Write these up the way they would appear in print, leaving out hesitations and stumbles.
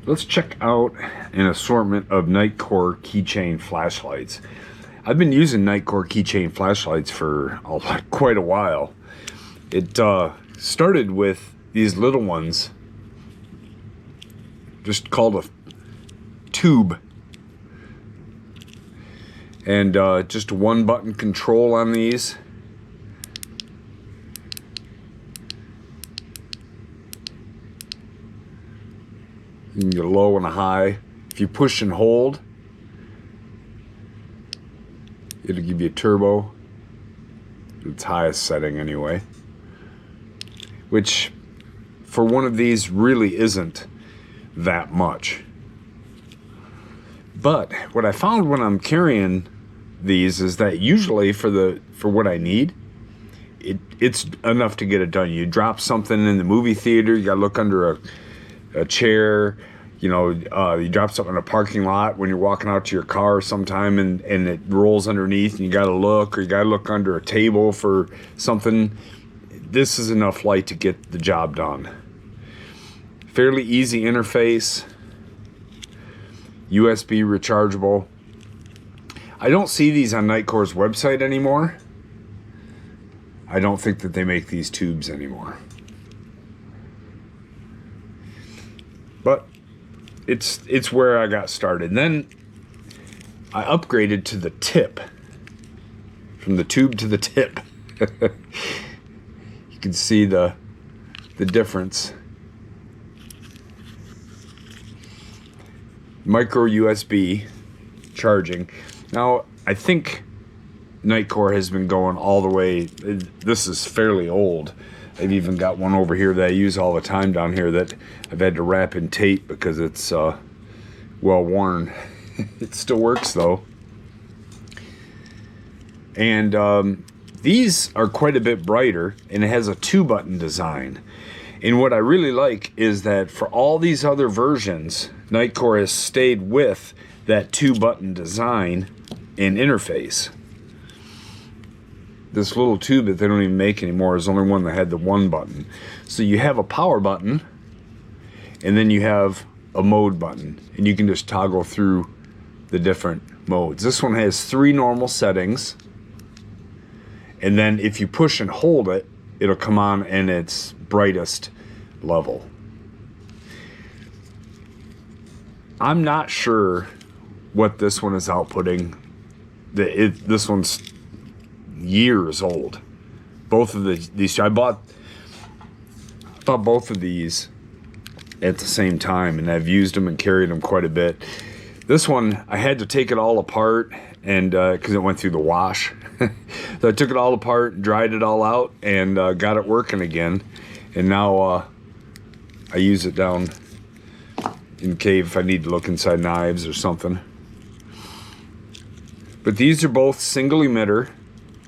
let's check out an assortment of Nitecore keychain flashlights. I've been using Nitecore keychain flashlights for quite a while. It started with these little ones, just called a tube, and just a one button control on these. You can get a low and a high. If you push and hold, it'll give you a turbo. Its highest setting anyway. Which, for one of these, really isn't that much. But what I found when I'm carrying these is that usually for what I need, it's enough to get it done. You drop something in the movie theater, you gotta look under a chair, you drop something in a parking lot when you're walking out to your car sometime, and it rolls underneath and you gotta look, or you gotta look under a table for something. This is enough light to get the job done. Fairly easy interface, USB rechargeable. I don't see these on Nitecore's website anymore. I don't think that they make these tubes anymore. But it's where I got started. And then I upgraded to the tip. From the tube to the tip. You can see the difference. Micro USB charging. Now, I think Nitecore has been going all the way. This is fairly old. I've even got one over here that I use all the time down here that I've had to wrap in tape because it's well worn. It still works though. And these are quite a bit brighter, and it has a 2-button design. And what I really like is that for all these other versions, Nitecore has stayed with that 2-button design and interface. This little tube that they don't even make anymore is the only one that had the 1 button. So you have a power button, and then you have a mode button, and you can just toggle through the different modes. This one has 3 normal settings, and then if you push and hold it, it'll come on in its brightest level. I'm not sure what this one is outputting. This one's years old. Both of these, I bought both of these at the same time, and I've used them and carried them quite a bit. This one, I had to take it all apart, and because it went through the wash. So I took it all apart, dried it all out, and got it working again. And now I use it down in the cave if I need to look inside knives or something. But these are both single emitter.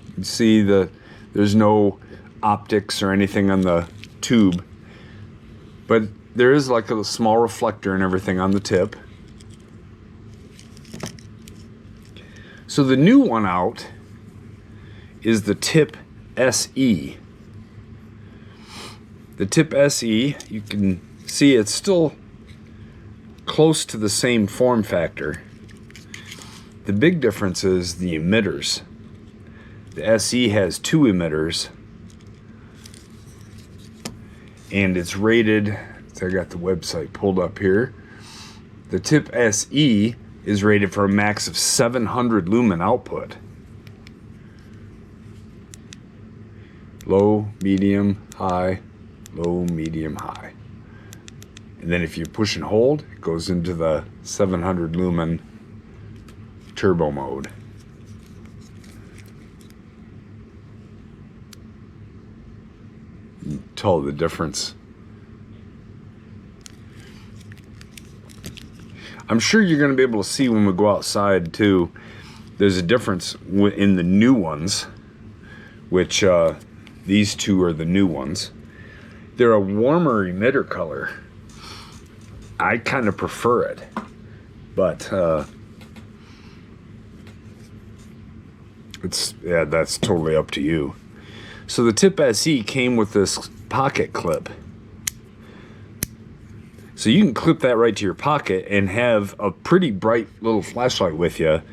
You can see there's no optics or anything on the tube, but there is like a small reflector and everything on the tip. So the new one out is the Tip SE. The Tip SE, you can see it's still close to the same form factor. The big difference is the emitters. The SE has 2 emitters, and it's rated, so I got the website pulled up here. The Tip SE is rated for a max of 700 lumen output. Low, medium, high, low, medium, high. And then if you push and hold, it goes into the 700 lumen turbo mode. You can tell the difference. I'm sure you're going to be able to see when we go outside too. There's a difference in the new ones, which these 2 are the new ones. They're a warmer emitter color. I kind of prefer it, but that's totally up to you. So the Tip SE came with this pocket clip. So you can clip that right to your pocket and have a pretty bright little flashlight with you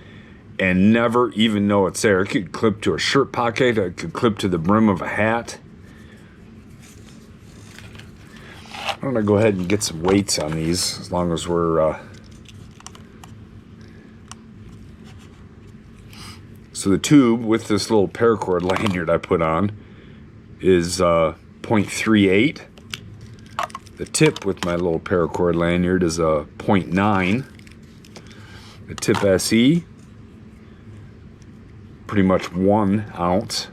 and never even know it's there. It could clip to a shirt pocket. It could clip to the brim of a hat. I'm going to go ahead and get some weights on these as long as we're... So the tube with this little paracord lanyard I put on is 0.38. The tip with my little paracord lanyard is a 0.9. The tip SE, pretty much 1 ounce.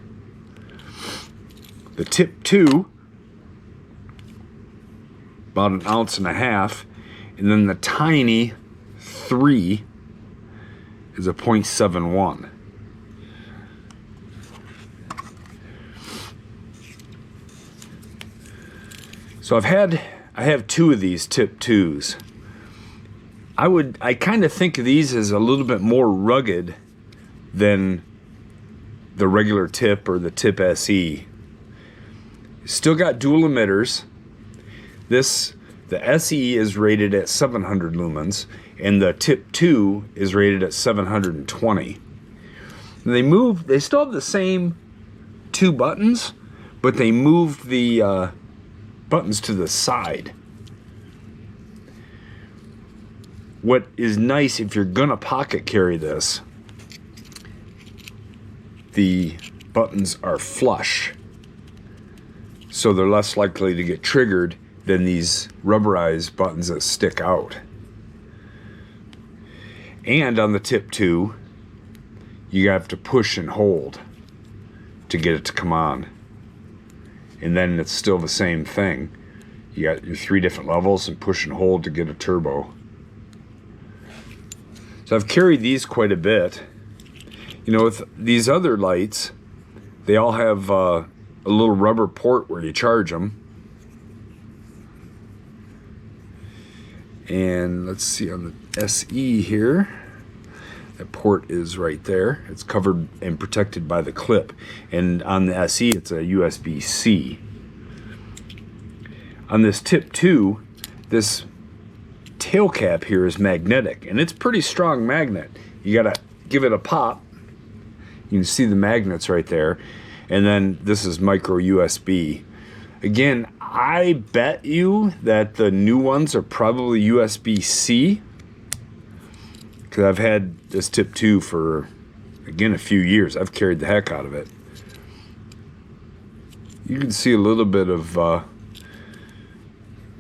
The tip 2, about 1.5 ounces. And then the tiny 3 is a 0.71. So I have 2 of these tip 2s. I kind of think of these as a little bit more rugged than the regular tip or the tip SE. Still got dual emitters. The SE is rated at 700 lumens and the tip 2 is rated at 720. And they still have the same 2 buttons, but they moved the buttons to the side. What is nice, if you're gonna pocket carry this, the buttons are flush, so they're less likely to get triggered than these rubberized buttons that stick out. And on the tip 2, you have to push and hold to get it to come on. And then it's still the same thing. You got your 3 different levels and push and hold to get a turbo. So I've carried these quite a bit. You know, with these other lights, they all have a little rubber port where you charge them. And let's see on the SE here, that port is right there. It's covered and protected by the clip. And on the SE, it's a USB-C. On this tip 2, this tail cap here is magnetic, and it's a pretty strong magnet. You gotta give it a pop. You can see the magnets right there. And then this is micro USB. Again, I bet you that the new ones are probably USB-C, because I've had this tip 2 for, again, a few years. I've carried the heck out of it. You can see a little bit of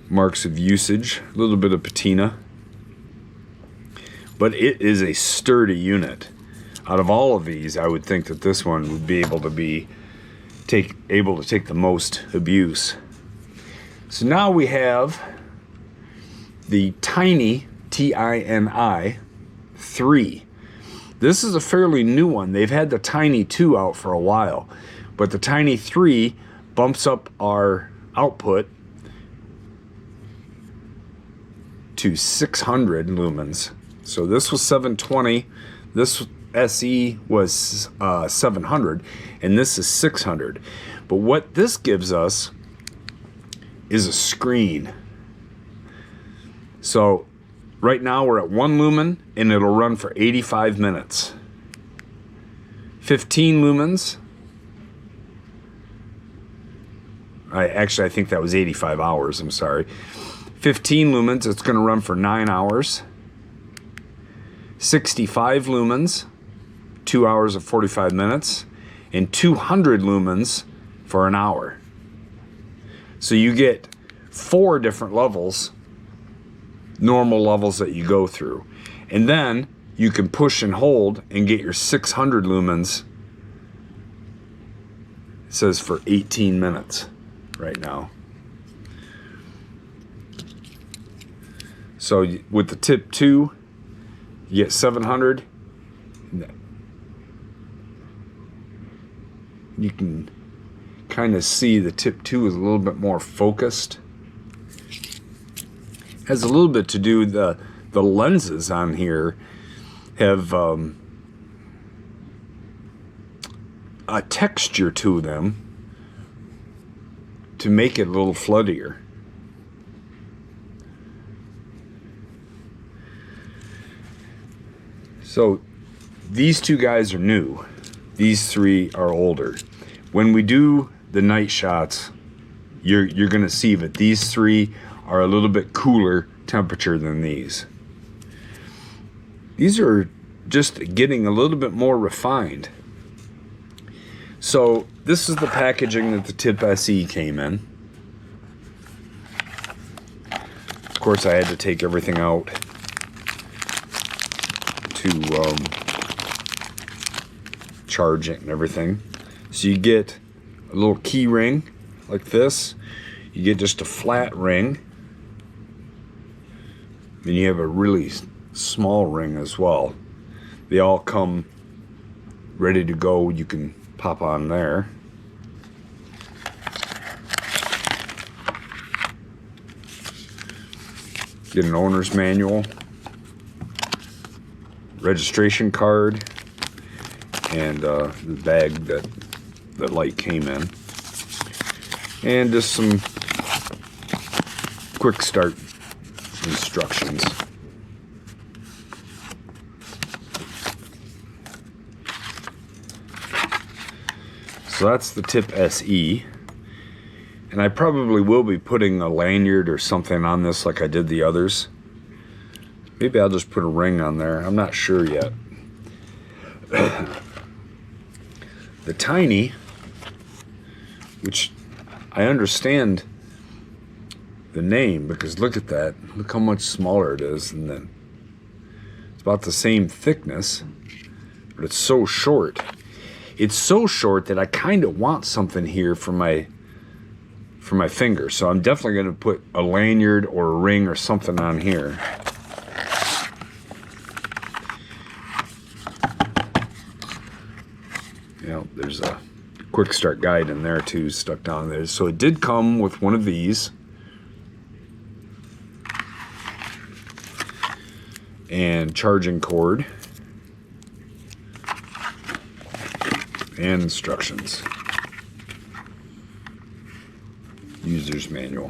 marks of usage, a little bit of patina. But it is a sturdy unit. Out of all of these, I would think that this one would be able to take the most abuse. So now we have the Tiny, Tini 3. This is a fairly new one. They've had the Tiny 2 out for a while, but the Tiny 3 bumps up our output to 600 lumens. So this was 720, this SE was 700, and this is 600. But what this gives us is a screen. So right now we're at 1 lumen and it'll run for 85 minutes. 15 lumens. I think that was 85 hours, I'm sorry. 15 lumens, it's going to run for 9 hours. 65 lumens, 2 hours and 45 minutes. And 200 lumens for an hour. So you get 4 different levels, normal levels that you go through. And then you can push and hold and get your 600 lumens. It says for 18 minutes right now. So with the tip 2, you get 700. You can kind of see the tip 2 is a little bit more focused. Has a little bit to do with the lenses on here have a texture to them to make it a little floodier. So these two guys are new. These three are older. When we do the night shots, you're gonna see that these three are a little bit cooler temperature than these. These are just getting a little bit more refined. So this is the packaging that the Tip SE came in. Of course, I had to take everything out to charge it and everything. So you get a little key ring like this. You get just a flat ring. Then you have a really small ring as well. They all come ready to go. You can pop on there. Get an owner's manual, registration card, and the bag that the light came in, and just some quick start instructions. So that's the Tip SE. And I probably will be putting a lanyard or something on this like I did the others. Maybe I'll just put a ring on there. I'm not sure yet. The Tiny, which I understand the name because look at that. Look how much smaller it is. And then it's about the same thickness, but it's so short. It's so short that I kind of want something here for my finger. So I'm definitely going to put a lanyard or a ring or something on here. You know, there's a quick start guide in there too, stuck down there. So it did come with one of these. And charging cord. And instructions. User's manual.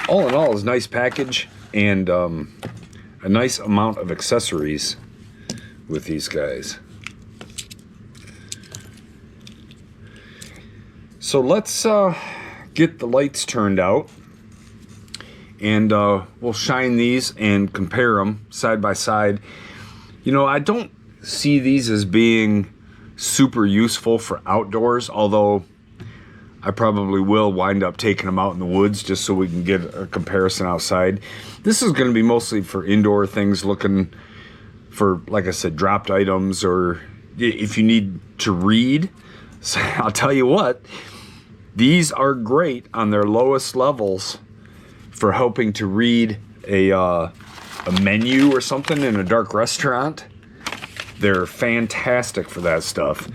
All in all, is a nice package and a nice amount of accessories with these guys. So let's get the lights turned out, and we'll shine these and compare them side by side. You know, I don't see these as being super useful for outdoors, although I probably will wind up taking them out in the woods just so we can get a comparison outside. This is going to be mostly for indoor things, looking for, like I said, dropped items, or if you need to read. So I'll tell you what, these are great on their lowest levels for helping to read a menu or something in a dark restaurant. They're fantastic for that stuff.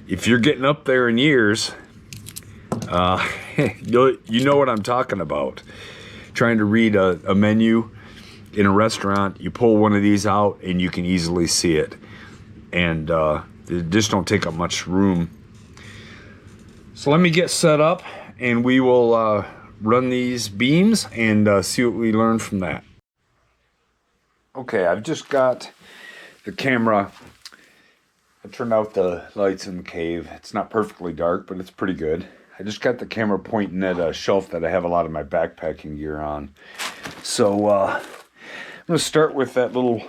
If you're getting up there in years, you know what I'm talking about. Trying to read a menu in a restaurant, you pull one of these out and you can easily see it. And they just don't take up much room. So let me get set up and we will run these beams and see what we learn from that. Okay, I've just got the camera. I turned out the lights in the cave. It's not perfectly dark, but it's pretty good. I just got the camera pointing at a shelf that I have a lot of my backpacking gear on. So I'm going to start with that little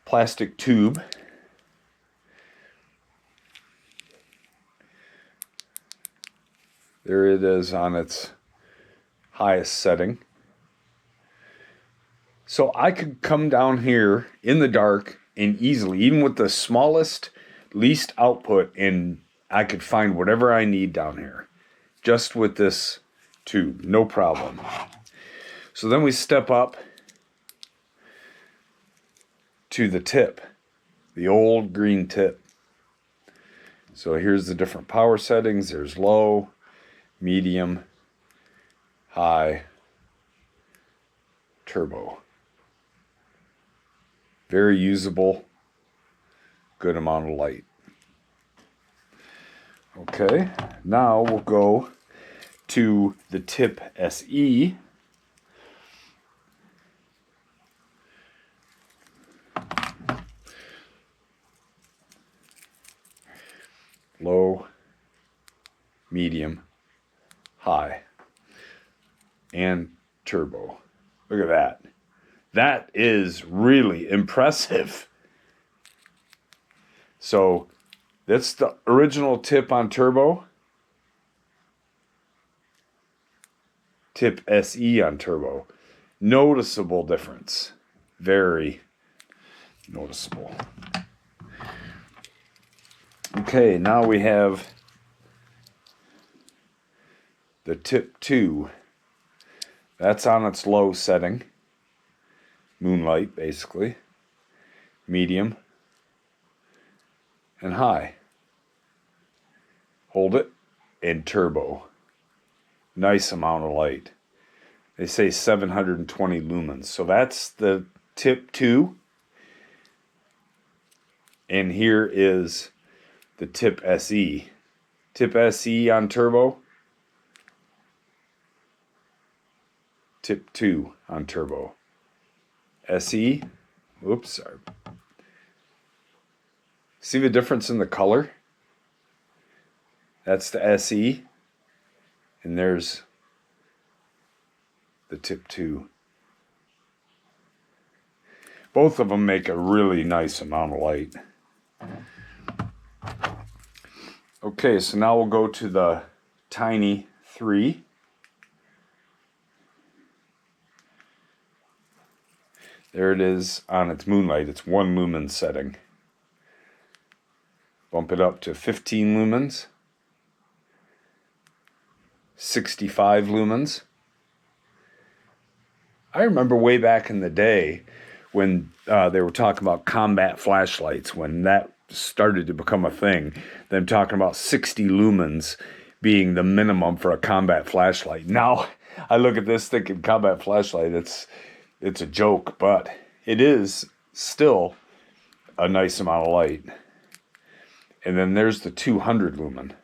plastic tube. There it is on its highest setting. So I could come down here in the dark and easily, even with the smallest, least output, and I could find whatever I need down here. Just with this tube, no problem. So then we step up to the tip, the old green tip. So here's the different power settings. There's low, medium, high, turbo. Very usable, good amount of light. Okay, now we'll go to the Tip SE. low, medium, high, and turbo. Look at that. That is really impressive. So that's the original tip on turbo. Tip SE on turbo. Noticeable difference. Very noticeable. Okay, now we have the tip 2. That's on its low setting. Moonlight, basically. Medium. And high. Hold it. And turbo. Nice amount of light. They say 720 lumens. So that's the tip 2. And here is the tip SE. Tip SE on turbo. Tip 2 on turbo. SE. Oops, sorry. See the difference in the color? That's the SE. And there's the tip 2. Both of them make a really nice amount of light. Okay, so now we'll go to the Tiny 3. There it is on its moonlight. It's 1 lumen setting. Bump it up to 15 lumens. 65 lumens. I remember way back in the day when they were talking about combat flashlights, when that started to become a thing, them talking about 60 lumens being the minimum for a combat flashlight. Now, I look at this thinking combat flashlight, it's a joke, but it is still a nice amount of light. And then there's the 200 lumen.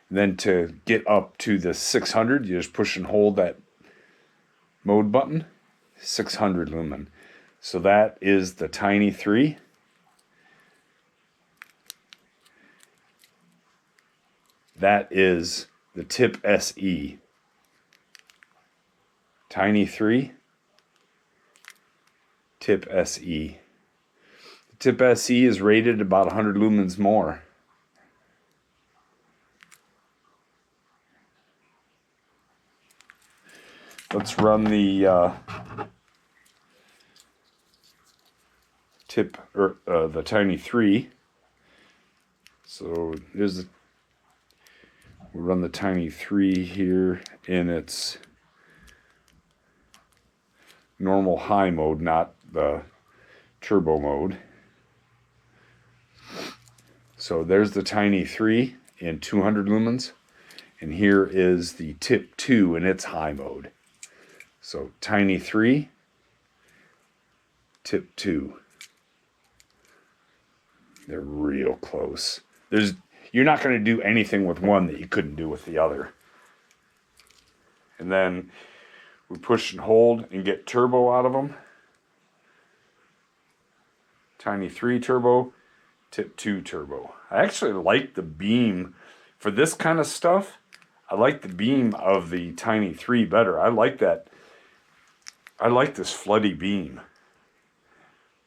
And then to get up to the 600, you just push and hold that mode button. 600 lumen. So that is the Tiny 3. That is the Tip SE. Tiny 3. Tip SE. The Tip SE is rated about 100 lumens more. Let's run the the Tiny 3. So we'll run the Tiny 3 here in its normal high mode, not the turbo mode. So there's the Tiny 3 in 200 lumens, and here is the Tip 2 in its high mode. So Tiny 3, Tip 2. They're real close. You're not going to do anything with one that you couldn't do with the other. And then we push and hold and get turbo out of them. Tiny 3 turbo, Tip 2 turbo. I actually like the beam for this kind of stuff. I like the beam of the Tiny 3 better. I like that. I like this floody beam.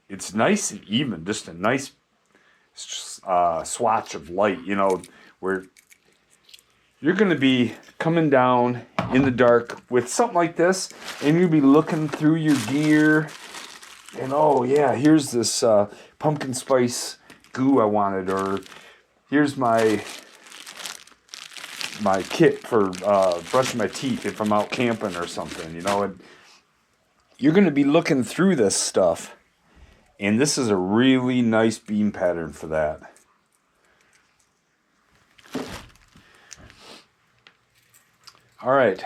It's nice and even, just a nice swatch of light, you know, where you're going to be coming down in the dark with something like this, and you'll be looking through your gear, and oh yeah, here's this pumpkin spice goo I wanted, or here's my kit for brushing my teeth if I'm out camping or something, you know, and you're going to be looking through this stuff. And this is a really nice beam pattern for that. All right,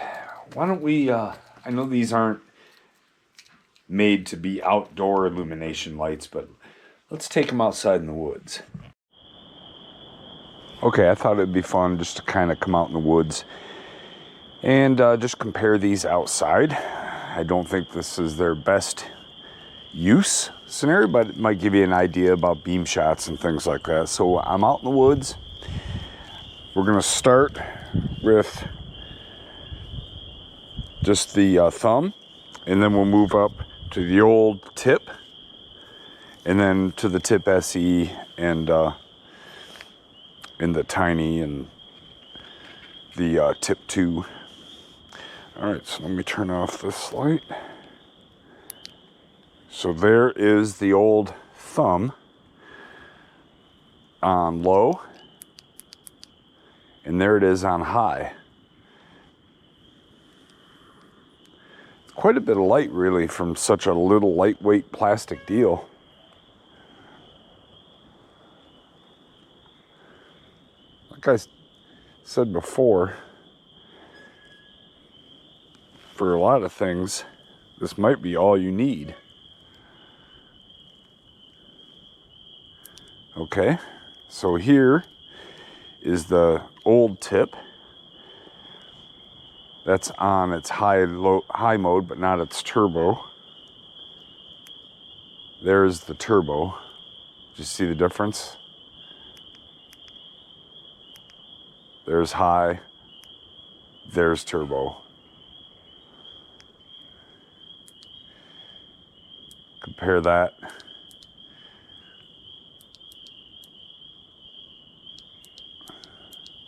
why don't we, I know these aren't made to be outdoor illumination lights, but let's take them outside in the woods. Okay, I thought it'd be fun just to kind of come out in the woods and just compare these outside. I don't think this is their best use scenario, but it might give you an idea about beam shots and things like that. So I'm out in the woods. We're gonna start with just the thumb, and then we'll move up to the old tip, and then to the tip SE, and the tiny, and the tip 2. All right, so let me turn off this light. So there is the old thumb on low, and there it is on high. Quite a bit of light, really, from such a little lightweight plastic deal. Like I said before, for a lot of things, this might be all you need. Okay, so here is the old tip. That's on its high mode, but not its turbo. There's the turbo. Do you see the difference? There's high, there's turbo. Compare that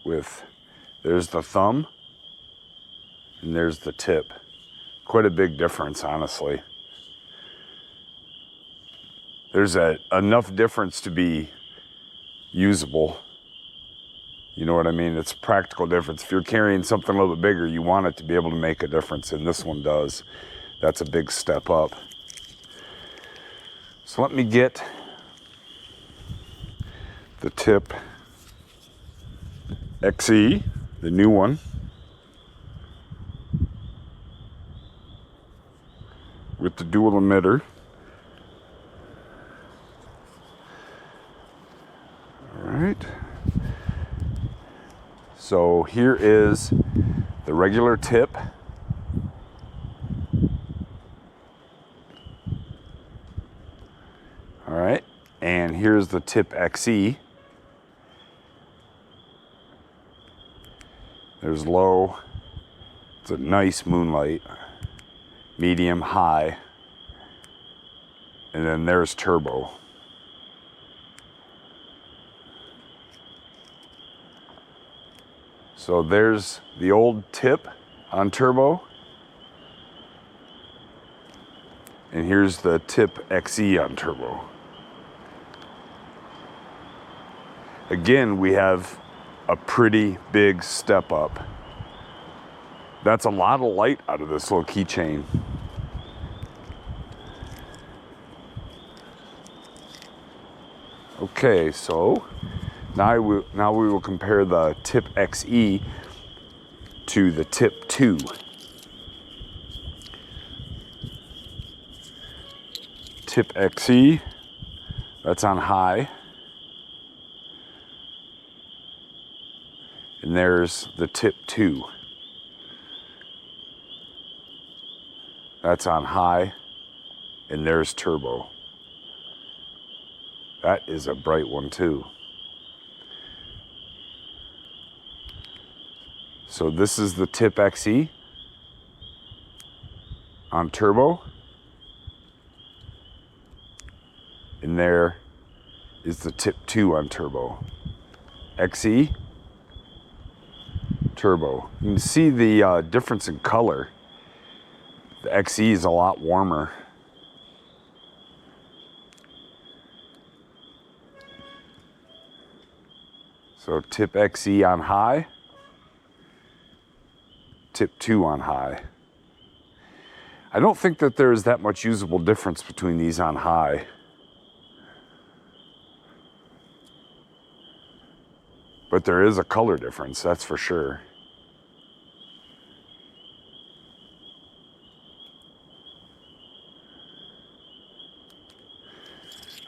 with, there's the thumb, and there's the tip. Quite a big difference, honestly. There's enough difference to be usable. You know what I mean? It's a practical difference. If you're carrying something a little bit bigger, you want it to be able to make a difference, and this one does. That's a big step up. So let me get the tip XE, the new one. With the dual emitter. All right. So here is the regular tip. All right. And here's the tip XE. There's low. It's a nice moonlight. Medium, high, and then there's turbo. So there's the old tip on turbo, and here's the tip XE on turbo. Again, we have a pretty big step up. That's a lot of light out of this little keychain. Okay, so now we will compare the tip XE to the tip 2. Tip XE, that's on high. And there's the tip 2. That's on high, and there's turbo. That is a bright one too. So this is the tip XE on turbo. And there is the tip 2 on turbo. XE, turbo. You can see the difference in color. The XE is a lot warmer. So tip XE on high, tip 2 on high. I don't think that there's that much usable difference between these on high. But there is a color difference, that's for sure.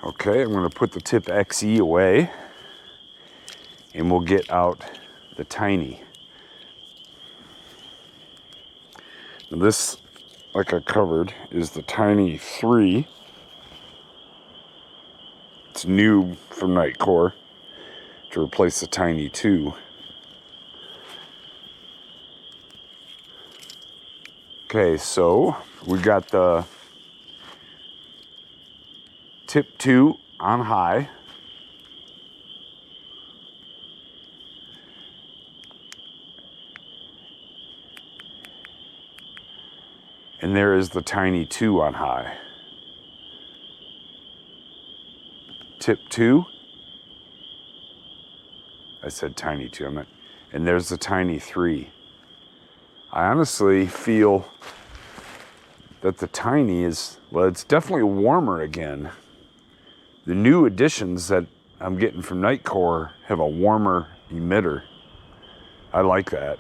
Okay, I'm going to put the tip XE away, and we'll get out the tiny. Now this, like I covered, is the tiny 3. It's new from Nitecore to replace the Tiny 2. Okay, so we got the tip 2 on high. And there is the Tiny 2 on high. Tip 2. I said Tiny 2, I meant. And there's the Tiny 3. I honestly feel that the Tiny is, well, it's definitely warmer again. The new additions that I'm getting from Nitecore have a warmer emitter. I like that.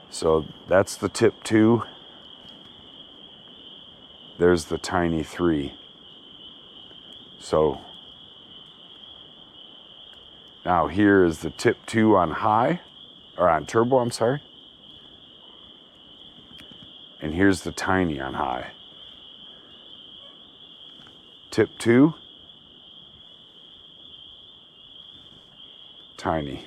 So that's the tip 2. There's the Tiny 3. So now here is the tip 2 on high, or on turbo, I'm sorry. And here's the Tiny on high. Tip 2, Tiny.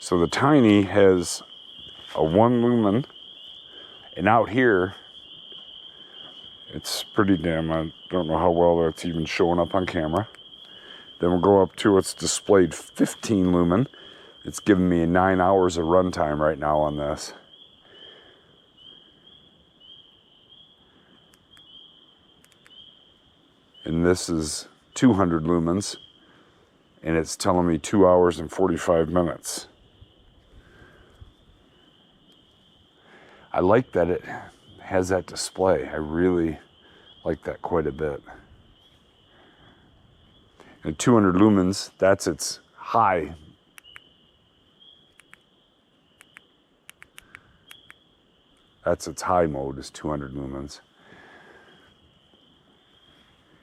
So the Tiny has a 1 lumen, and out here, it's pretty dim. I don't know how well that's even showing up on camera. Then we'll go up to its displayed 15 lumen. It's giving me 9 hours of runtime right now on this. And this is 200 lumens, and it's telling me 2 hours and 45 minutes. I like that it has that display. I really like that quite a bit. And 200 lumens, that's its high. That's its high mode, is 200 lumens.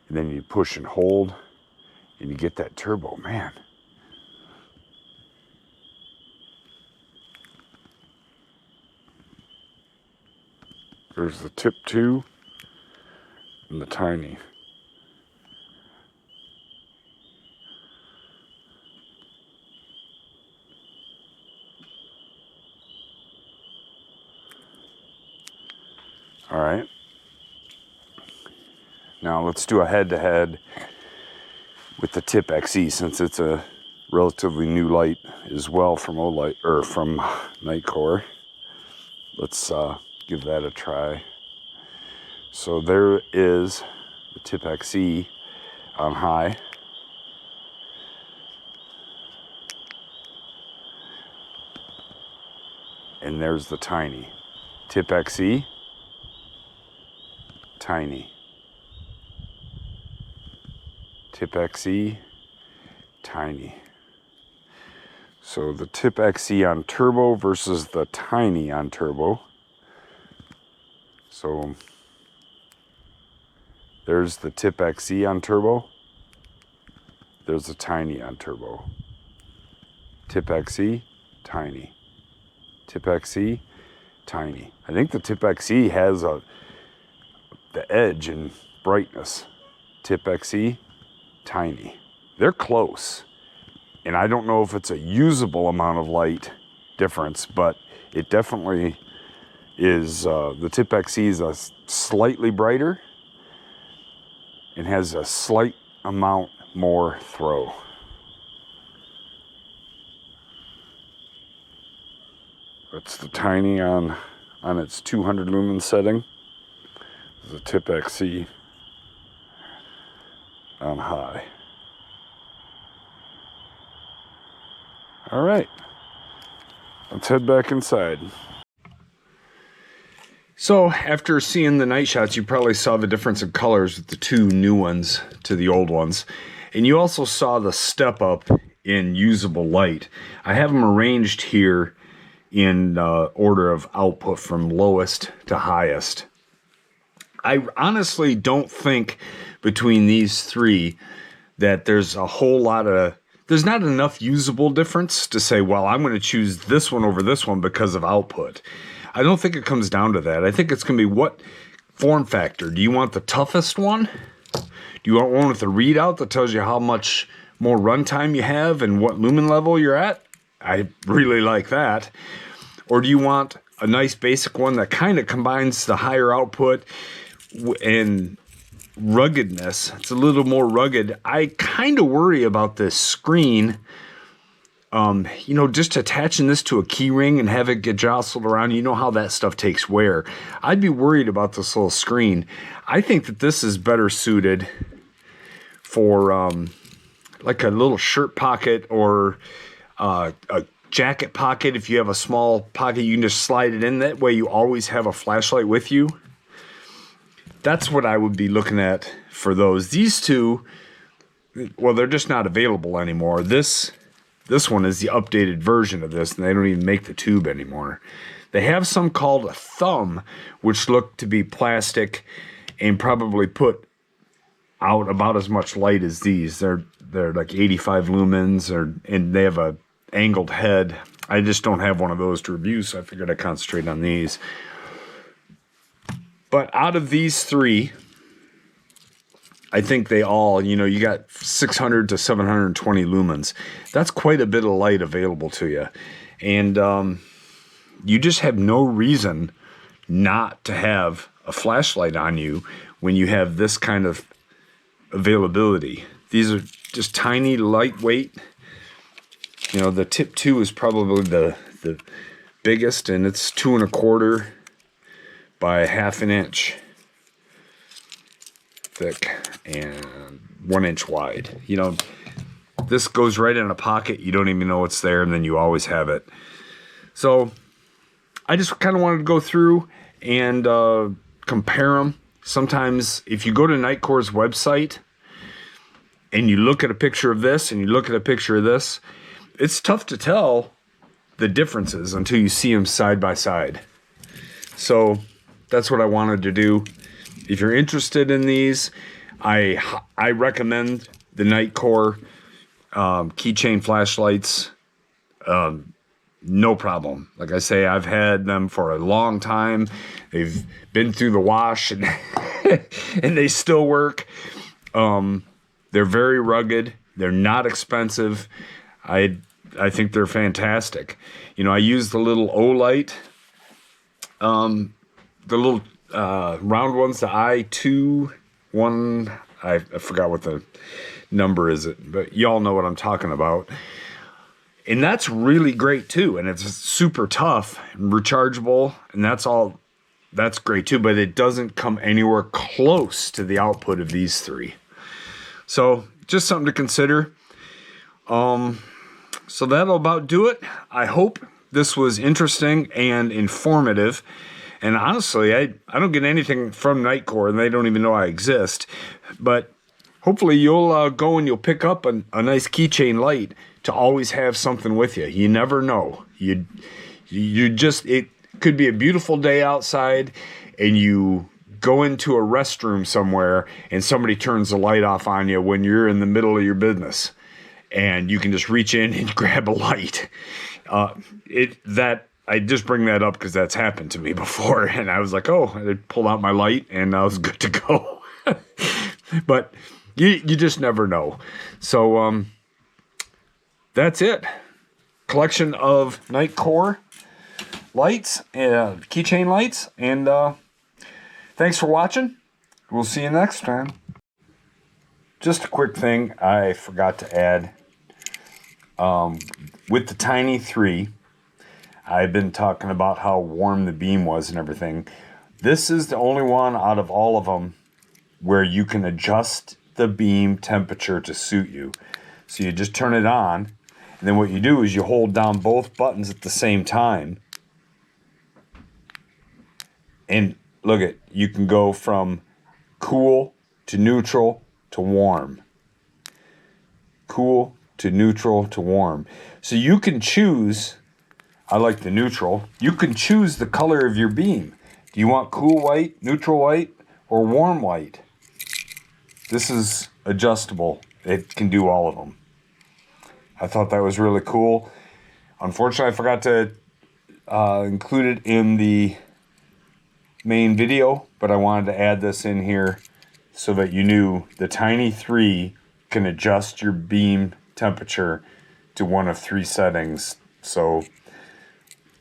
And then you push and hold, and you get that turbo, man. There's the tip 2 and the Tiny. All right. Now let's do a head-to-head with the Tip XE, since it's a relatively new light as well from Olight, or from Nitecore. Let's give that a try. So there is the Tip XE on high. And there's the Tiny. Tip XE, Tiny. Tip XE, Tiny. So the Tip XE on turbo versus the Tiny on turbo. So there's the Tip XE on turbo. There's the Tiny on turbo. Tip XE, Tiny. Tip XE, Tiny. I think the Tip XE has the edge in brightness. Tip XE, Tiny. They're close. And I don't know if it's a usable amount of light difference, but it definitely is. The Tip XE is a slightly brighter and has a slight amount more throw. That's the Tiny on its 200 lumen setting. The Tip XE on high. All right, let's head back inside. So after seeing the night shots, you probably saw the difference in colors with the two new ones to the old ones. And you also saw the step up in usable light. I have them arranged here in order of output from lowest to highest. I honestly don't think between these three that there's a whole lot of, there's not enough usable difference to say, well, I'm going to choose this one over this one because of output. I don't think it comes down to that. I think it's going to be what form factor. Do you want the toughest one? Do you want one with a readout that tells you how much more runtime you have and what lumen level you're at? I really like that. Or do you want a nice basic one that kind of combines the higher output and ruggedness? It's a little more rugged. I kind of worry about this screen. You know, just attaching this to a key ring and have it get jostled around, you know how that stuff takes wear. I'd be worried about this little screen. I think that this is better suited for like a little shirt pocket or a jacket pocket. If you have a small pocket, you can just slide it in. That way you always have a flashlight with you. That's what I would be looking at for those. These two, well, they're just not available anymore. This one is the updated version of this, and they don't even make the tube anymore. They have some called a thumb, which look to be plastic and probably put out about as much light as these. They're like 85 lumens, and they have a angled head. I just don't have one of those to review, so I figured I'd concentrate on these. But out of these three, I think they all, you know, you got 600 to 720 lumens. That's quite a bit of light available to you. And you just have no reason not to have a flashlight on you when you have this kind of availability. These are just tiny, lightweight. You know, the tip 2 is probably the biggest, and it's 2 1/4 by 1/2 inch thick and 1 inch wide. You know, this goes right in a pocket. You don't even know it's there, and then you always have it. So I just kind of wanted to go through and compare them. Sometimes if you go to Nitecore's website and you look at a picture of this and you look at a picture of this, it's tough to tell the differences until you see them side by side. So that's what I wanted to do. If you're interested in these, I recommend the Nitecore Keychain flashlights. No problem. Like I say, I've had them for a long time. They've been through the wash and and they still work. They're very rugged. They're not expensive. I think they're fantastic. You know, I use the little O-light, the little round ones, the I2 one. I forgot what the number is, but y'all know what I'm talking about. And that's really great too. And it's super tough and rechargeable. And that's great too. But it doesn't come anywhere close to the output of these three. So just something to consider. So that'll about do it. I hope this was interesting and informative. And honestly, I don't get anything from Nitecore, and they don't even know I exist. But hopefully you'll go and you'll pick up a nice keychain light to always have something with you. You never know. You just, it could be a beautiful day outside and you go into a restroom somewhere and somebody turns the light off on you when you're in the middle of your business. And you can just reach in and grab a light. I just bring that up because that's happened to me before. And I was like, oh, I pulled out my light and I was good to go. But you just never know. So that's it. Collection of Nitecore lights, keychain lights. And thanks for watching. We'll see you next time. Just a quick thing I forgot to add. With the Tiny 3, I've been talking about how warm the beam was and everything. This is the only one out of all of them where you can adjust the beam temperature to suit you. So you just turn it on, and then what you do is you hold down both buttons at the same time. And look at, you can go from cool to neutral to warm. Cool to neutral to warm. So you can choose, I like the neutral, you can choose the color of your beam. Do you want cool white, neutral white, or warm light. This is adjustable. It can do all of them. I thought that was really cool. Unfortunately, I forgot to include it in the main video, but I wanted to add this in here so that you knew the Tiny 3 can adjust your beam temperature to one of 3 settings. So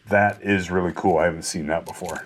that is really cool. I haven't seen that before.